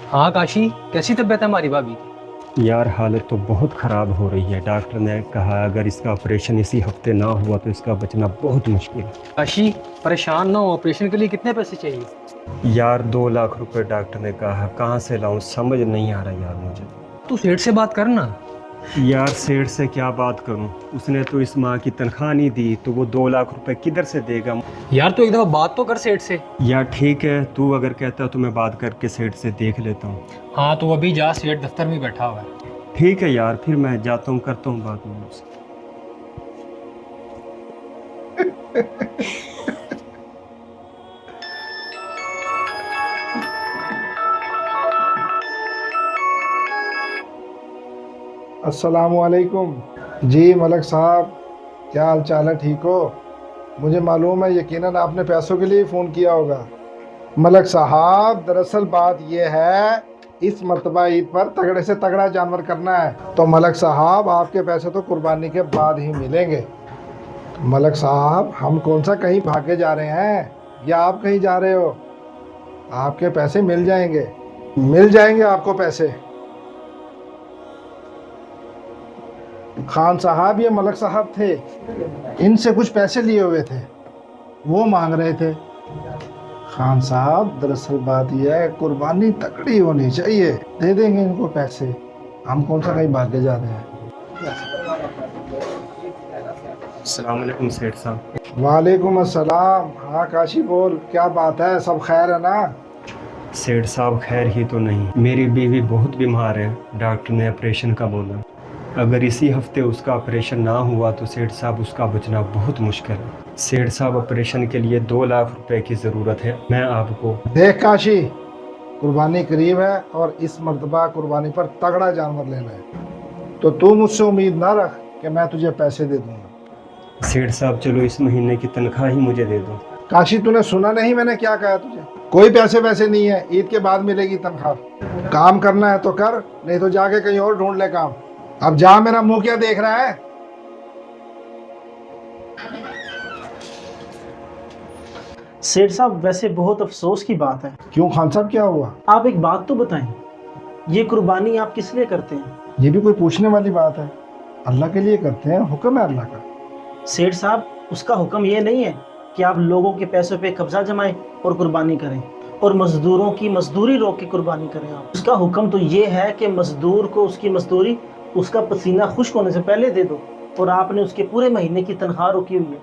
हाँ काशी, कैसी तबीयत है हमारी भाभी की? यार हालत तो बहुत ख़राब हो रही है। डॉक्टर ने कहा अगर इसका ऑपरेशन इसी हफ्ते ना हुआ तो इसका बचना बहुत मुश्किल है। काशी, परेशान ना हो। ऑपरेशन के लिए कितने पैसे चाहिए? यार 2 लाख रुपए डॉक्टर ने कहा, कहाँ से लाऊं समझ नहीं आ रहा यार मुझे। तू सेठ से बात कर ना। यार सेठ से क्या बात करूं, उसने तो इस माह की तनख्वाह नहीं दी, तो वो 2 लाख रुपए किधर से देगा। यार तू एक दफा बात तो कर सेठ से। यार ठीक है, तू अगर कहता है तो मैं बात करके सेठ से देख लेता हूँ। हाँ तो अभी जा, सेठ दफ्तर में बैठा हुआ है। ठीक है यार, फिर मैं जाता हूँ, करता हूँ बात में उससे। अस्सलामुअलैकुम जी मलक साहब, क्या हाल चाल है? ठीक हो? मुझे मालूम है यकीनन आपने पैसों के लिए फ़ोन किया होगा। मलक साहब, दरअसल बात यह है, इस मर्तबा ईद पर तगड़े से तगड़ा जानवर करना है, तो मलक साहब आपके पैसे तो कुर्बानी के बाद ही मिलेंगे। तो मलक साहब, हम कौन सा कहीं भागे जा रहे हैं या आप कहीं जा रहे हो? आपके पैसे मिल जाएंगे, मिल जाएंगे आपको पैसे। खान साहब, ये मलक साहब थे, इनसे कुछ पैसे लिए हुए थे, वो मांग रहे थे। खान साहब, दरअसल बात यह है, कुर्बानी तकड़ी होनी चाहिए, दे देंगे इनको पैसे। हम कौन सा कहीं भागे जा रहे हैं। अस्सलाम वालेकुम सेठ साहब। वालेकुम अस्सलाम। हाँ काशी, बोल, क्या बात है? सब खैर है ना? सेठ साहब खैर ही तो नहीं, मेरी बीवी बहुत बीमार है। डॉक्टर ने ऑपरेशन का बोला, अगर इसी हफ्ते उसका ऑपरेशन ना हुआ तो सेठ साहब उसका बचना बहुत मुश्किल है। सेठ साहब, ऑपरेशन के लिए 2 लाख रुपए की ज़रूरत है। मैं आपको देख काशी, कुर्बानी करीब है और इस मर्तबा कुर्बानी पर तगड़ा जानवर लेना है, तो तू मुझसे उम्मीद ना रख कि मैं तुझे पैसे दे दूंगा। सेठ साहब, चलो इस महीने की तनख्वाह ही मुझे दे दो। काशी, तूने सुना नहीं मैंने क्या कहा तुझे? कोई पैसे वैसे नहीं है, ईद के बाद मिलेगी तनख्वाह। काम करना है तो कर, नहीं तो जाके कहीं और ढूंढ ले काम। अब जा, मेरा मुंह क्या देख रहा है? सेठ साहब, वैसे बहुत अफसोस की बात है। क्यों खान साहब, क्या हुआ? आप एक बात तो बताएं, ये कुर्बानी आप किस लिए करते हैं? ये भी कोई पूछने वाली बात है? अल्लाह के लिए करते हैं, हुक्म है अल्लाह का। सेठ साहब, उसका हुक्म ये नहीं है कि आप लोगों के पैसों पे कब्जा जमाएं और कुर्बानी करें और मजदूरों की मजदूरी रोक के कुर्बानी करें। आप, उसका हुक्म तो ये है कि मजदूर को उसकी मजदूरी, उसका पसीना खुश्क होने से पहले दे दो। और आपने उसके पूरे महीने की तनख्वाह रोकी हुई है।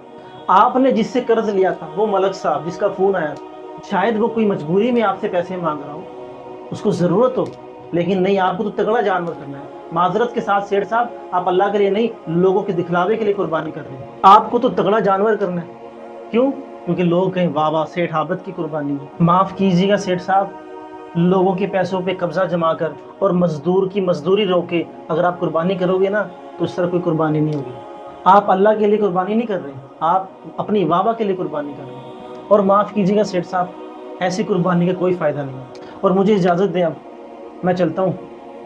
आपने जिससे कर्ज लिया था, वो मलक साहब जिसका फ़ोन आया था, शायद वो कोई मजबूरी में आपसे पैसे मांग रहा हो, उसको ज़रूरत हो, लेकिन नहीं, आपको तो तगड़ा जानवर करना है। माजरत के साथ सेठ साहब, आप अल्लाह के लिए नहीं, लोगों के दिखलावे के लिए कुर्बानी कर रहे हैं। आपको तो तगड़ा जानवर करना है। क्यों? क्योंकि लोग कहें वाह वाह, सेठ आबद की कुर्बानी है। माफ़ कीजिएगा सेठ साहब, लोगों के पैसों पे कब्जा जमा कर और मजदूर की मजदूरी रोके अगर आप कुर्बानी करोगे ना, तो इस तरह कोई कुर्बानी नहीं होगी। आप अल्लाह के लिए कुर्बानी नहीं कर रहे, आप अपनी वाह के लिए कुर्बानी कर रहे हैं। और माफ़ कीजिएगा सेठ साहब, ऐसी कुर्बानी का कोई फ़ायदा नहीं है। और मुझे इजाज़त दें, अब मैं चलता हूँ,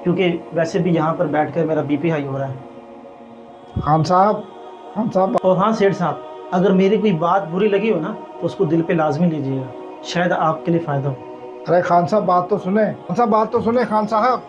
क्योंकि वैसे भी यहाँ पर बैठ कर मेरा बीपी हाई हो रहा है। खान साहब, खान साहब, और हाँ सेठ साहब, अगर मेरी कोई बात बुरी लगी हो ना, तो उसको दिल पे लाजमी लीजिएगा, शायद आपके लिए फ़ायदा हो। अरे खान साहब बात तो सुने, खान साहब बात तो सुने, खान साहब।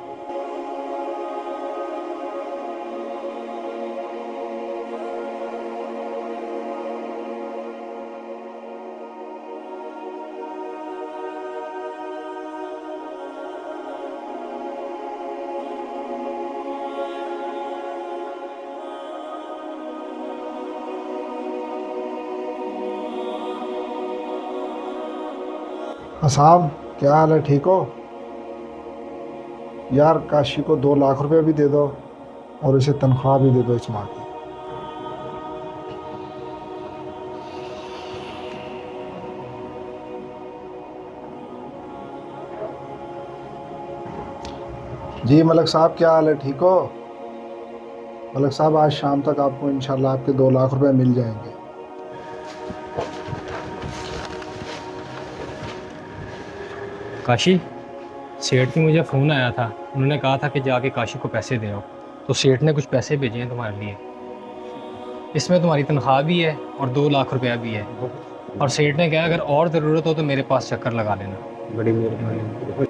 हाँ साहब, क्या हाल है? ठीक हो? यार काशी को 2 लाख रुपए भी दे दो और इसे तनख्वाह भी दे दो इस माह की। जी मलक साहब, क्या हाल है? ठीक हो? मलक साहब, आज शाम तक आपको इंशाल्लाह आपके 2 लाख रुपए मिल जाएंगे। काशी, सेठ की मुझे फ़ोन आया था, उन्होंने कहा था कि जाके काशी को पैसे दे आओ। तो सेठ ने कुछ पैसे भेजे हैं तुम्हारे लिए। इसमें तुम्हारी तनख्वाह भी है और 2 लाख रुपया भी है। और सेठ ने कहा अगर और ज़रूरत हो तो मेरे पास चक्कर लगा लेना। बड़ी मेहरबानी, बहुत